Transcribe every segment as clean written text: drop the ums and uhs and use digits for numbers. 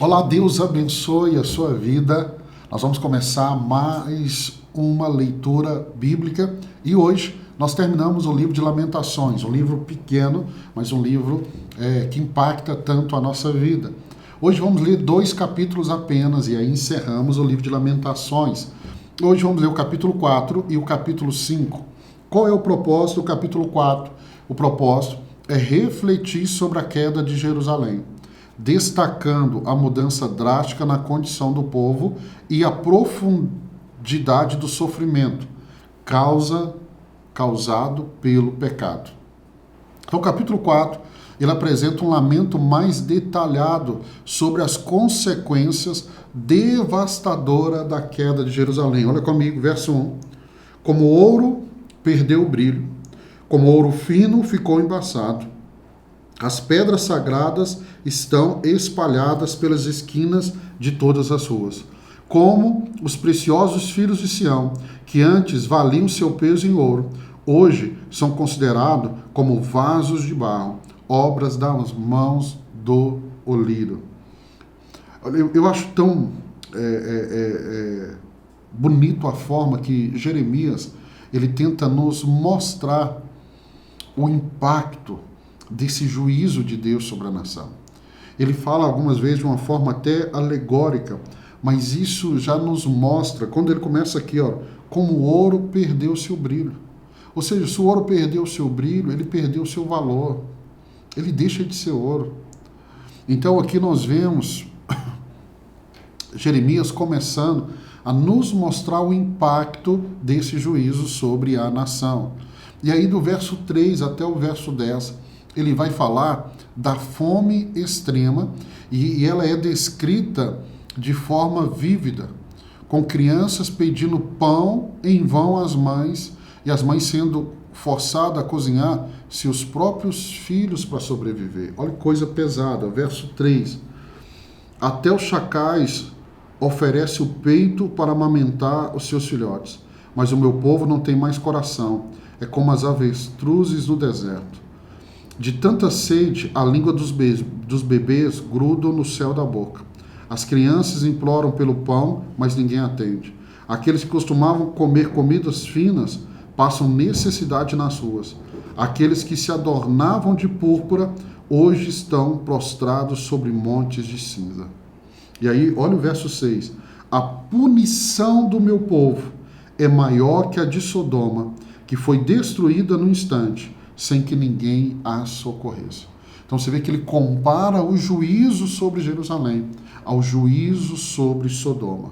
Olá, Deus abençoe a sua vida. Nós vamos começar mais uma leitura bíblica e hoje nós terminamos o livro de Lamentações, um livro pequeno, mas um livro que impacta tanto a nossa vida. Hoje vamos ler 2 capítulos apenas e aí encerramos o livro de Lamentações. Hoje vamos ler o capítulo 4 e o capítulo 5. Qual é o propósito do capítulo 4? O propósito é refletir sobre a queda de Jerusalém, destacando a mudança drástica na condição do povo e a profundidade do sofrimento causado pelo pecado. Então, o capítulo 4, ele apresenta um lamento mais detalhado sobre as consequências devastadoras da queda de Jerusalém. Olha comigo, verso 1. Como ouro perdeu o brilho, como ouro fino ficou embaçado. As pedras sagradas estão espalhadas pelas esquinas de todas as ruas. Como os preciosos filhos de Sião, que antes valiam seu peso em ouro, hoje são considerados como vasos de barro, obras das mãos do oleiro. Eu acho tão bonito a forma que Jeremias ele tenta nos mostrar o impacto desse juízo de Deus sobre a nação. Ele fala algumas vezes de uma forma até alegórica, mas isso já nos mostra, quando ele começa aqui, ó, como o ouro perdeu seu brilho. Ou seja, se o ouro perdeu o seu brilho, ele perdeu o seu valor. Ele deixa de ser ouro. Então aqui nós vemos Jeremias começando a nos mostrar o impacto desse juízo sobre a nação. E aí do verso 3 até o verso 10, ele vai falar da fome extrema e ela é descrita de forma vívida, com crianças pedindo pão em vão às mães e as mães sendo forçadas a cozinhar seus próprios filhos para sobreviver. Olha que coisa pesada, verso 3. Até os chacais oferecem o peito para amamentar os seus filhotes, mas o meu povo não tem mais coração, é como as avestruzes no deserto. De tanta sede, a língua dos bebês grudam no céu da boca. As crianças imploram pelo pão, mas ninguém atende. Aqueles que costumavam comer comidas finas passam necessidade nas ruas. Aqueles que se adornavam de púrpura hoje estão prostrados sobre montes de cinza. E aí, olha o verso 6. A punição do meu povo é maior que a de Sodoma, que foi destruída no instante, sem que ninguém a socorresse. Então você vê que ele compara o juízo sobre Jerusalém ao juízo sobre Sodoma.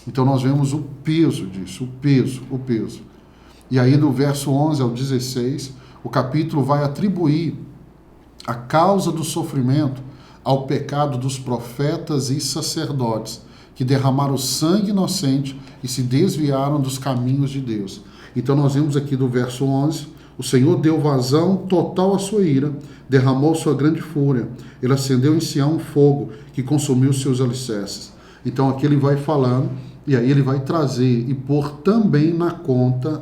Então nós vemos o peso disso, o peso. E aí do verso 11 ao 16, o capítulo vai atribuir a causa do sofrimento ao pecado dos profetas e sacerdotes, que derramaram sangue inocente e se desviaram dos caminhos de Deus. Então nós vemos aqui do verso 11, o Senhor deu vazão total à sua ira, derramou sua grande fúria. Ele acendeu em Sião um fogo que consumiu seus alicerces. Então aqui ele vai falando, e aí ele vai trazer e pôr também na conta,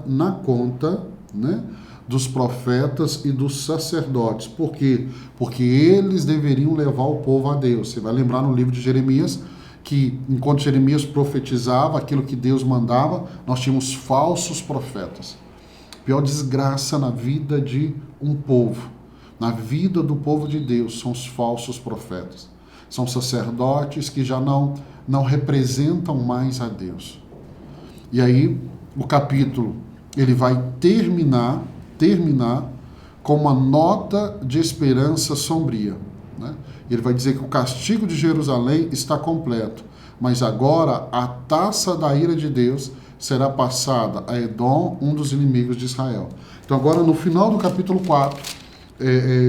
né, dos profetas e dos sacerdotes. Por quê? Porque eles deveriam levar o povo a Deus. Você vai lembrar no livro de Jeremias que enquanto Jeremias profetizava aquilo que Deus mandava, nós tínhamos falsos profetas. Pior desgraça na vida de um povo, na vida do povo de Deus, são os falsos profetas. São sacerdotes que já não representam mais a Deus. E aí, o capítulo, ele vai terminar com uma nota de esperança sombria, né? Ele vai dizer que o castigo de Jerusalém está completo, mas agora a taça da ira de Deus será passada a Edom, um dos inimigos de Israel. Então agora no final do capítulo 4,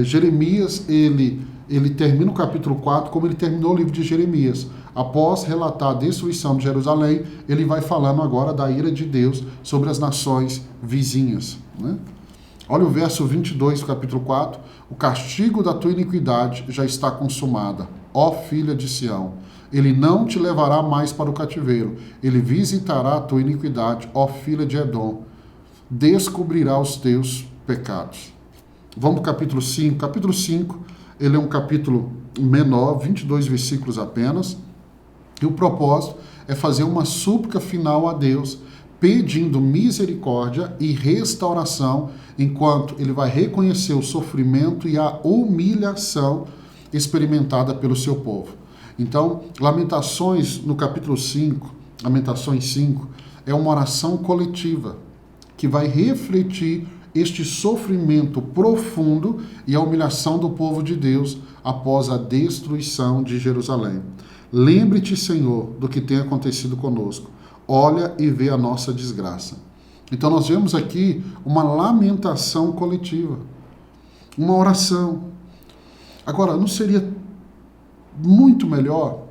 Jeremias, ele termina o capítulo 4 como ele terminou o livro de Jeremias. Após relatar a destruição de Jerusalém, ele vai falando agora da ira de Deus sobre as nações vizinhas, né? Olha o verso 22 do capítulo 4. O castigo da tua iniquidade já está consumada, ó filha de Sião. Ele não te levará mais para o cativeiro. Ele visitará a tua iniquidade, ó filha de Edom. Descobrirá os teus pecados. Vamos para o capítulo 5. Capítulo 5, ele é um capítulo menor, 22 versículos apenas, e o propósito é fazer uma súplica final a Deus, pedindo misericórdia e restauração, enquanto ele vai reconhecer o sofrimento e a humilhação experimentada pelo seu povo. Então, Lamentações, no capítulo 5, Lamentações 5, é uma oração coletiva que vai refletir este sofrimento profundo e a humilhação do povo de Deus após a destruição de Jerusalém. Lembre-te, Senhor, do que tem acontecido conosco. Olha e vê a nossa desgraça. Então nós vemos aqui uma lamentação coletiva, uma oração. Agora, não seria muito melhor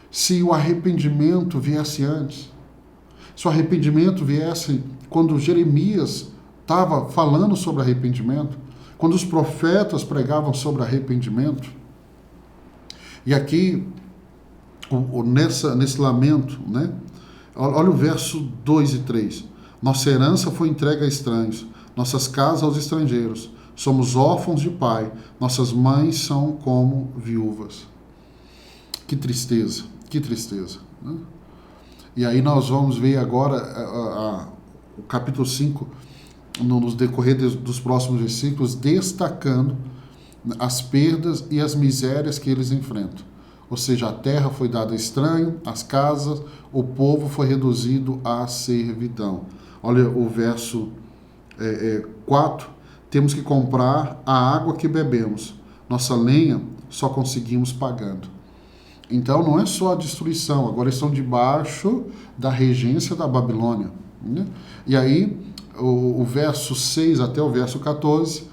se o arrependimento viesse antes? Se o arrependimento viesse quando Jeremias estava falando sobre arrependimento, quando os profetas pregavam sobre arrependimento? E aqui, nesse lamento, né? Olha o verso 2 e 3. Nossa herança foi entregue a estranhos, nossas casas aos estrangeiros. Somos órfãos de pai, nossas mães são como viúvas. Que tristeza, que tristeza. Né? E aí nós vamos ver agora o capítulo 5, nos decorrer dos próximos versículos, destacando as perdas e as misérias que eles enfrentam. Ou seja, a terra foi dada a estranho, as casas, o povo foi reduzido à servidão. Olha o verso 4. Temos que comprar a água que bebemos. Nossa lenha só conseguimos pagando. Então não é só a destruição, agora estão debaixo da regência da Babilônia. Né? E aí, o verso 6 até o verso 14,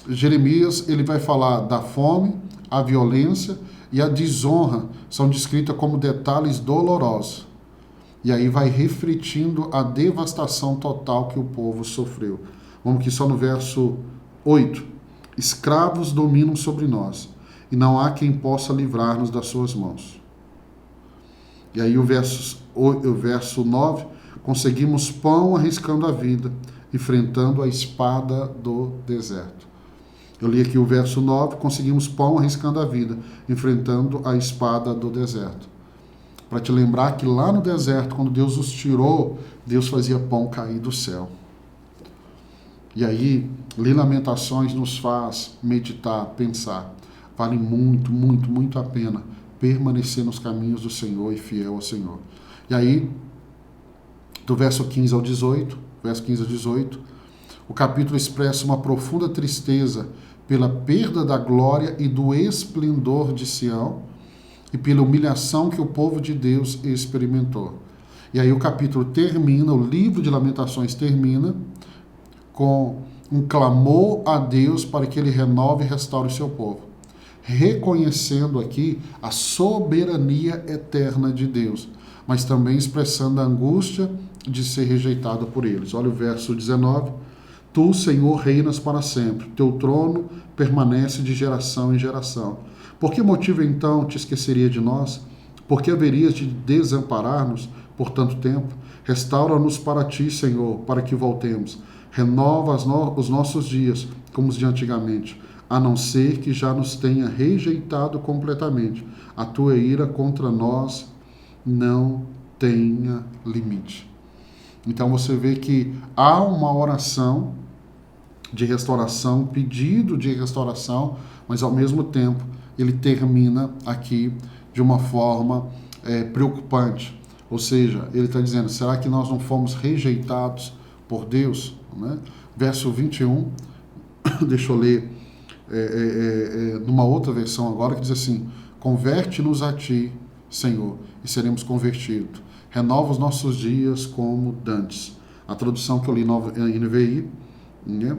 Jeremias ele vai falar da fome, a violência e a desonra são descritas como detalhes dolorosos. E aí vai refletindo a devastação total que o povo sofreu. Vamos aqui só no verso 8. Escravos dominam sobre nós, e não há quem possa livrar-nos das suas mãos. E aí o verso 9. Conseguimos pão arriscando a vida, enfrentando a espada do deserto. Eu li aqui o verso 9, conseguimos pão arriscando a vida, enfrentando a espada do deserto. Para te lembrar que lá no deserto, quando Deus os tirou, Deus fazia pão cair do céu. E aí, ler Lamentações nos faz meditar, pensar. Vale muito, muito, muito a pena permanecer nos caminhos do Senhor e fiel ao Senhor. E aí, do verso 15 ao 18, o capítulo expressa uma profunda tristeza pela perda da glória e do esplendor de Sião e pela humilhação que o povo de Deus experimentou. E aí o capítulo termina, o livro de Lamentações termina com um clamor a Deus para que ele renove e restaure o seu povo, reconhecendo aqui a soberania eterna de Deus, mas também expressando a angústia de ser rejeitado por eles. Olha o verso 19. Tu, Senhor, reinas para sempre. Teu trono permanece de geração em geração. Por que motivo, então, te esqueceria de nós? Por que haverias de desamparar-nos por tanto tempo? Restaura-nos para ti, Senhor, para que voltemos. Renova os nossos dias como os de antigamente, a não ser que já nos tenha rejeitado completamente. A tua ira contra nós não tenha limite. Então você vê que há uma oração de restauração, pedido de restauração, mas ao mesmo tempo ele termina aqui de uma forma preocupante. Ou seja, ele está dizendo, será que nós não fomos rejeitados por Deus? Né? Verso 21, deixa eu ler numa outra versão agora, que diz assim, converte-nos a ti, Senhor, e seremos convertidos. Renova os nossos dias como dantes. A tradução que eu li na NVI, né?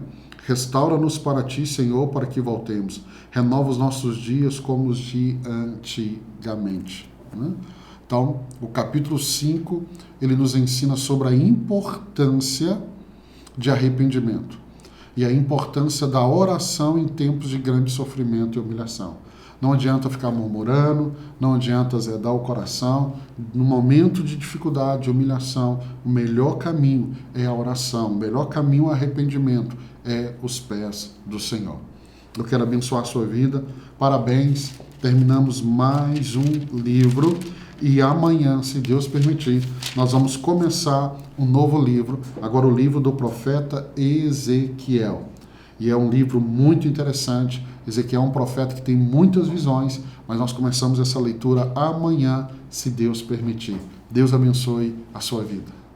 Restaura-nos para ti, Senhor, para que voltemos. Renova os nossos dias como os de antigamente. Né? Então, o capítulo 5, ele nos ensina sobre a importância de arrependimento e a importância da oração em tempos de grande sofrimento e humilhação. Não adianta ficar murmurando, não adianta azedar o coração. No momento de dificuldade, de humilhação, o melhor caminho é a oração, o melhor caminho é o arrependimento, é os pés do Senhor. Eu quero abençoar a sua vida. Parabéns terminamos mais um livro e amanhã, se Deus permitir, nós vamos começar um novo livro, agora o livro do profeta Ezequiel. E é um livro muito interessante. Ezequiel é um profeta que tem muitas visões, mas nós começamos essa leitura amanhã, se Deus permitir. Deus abençoe a sua vida.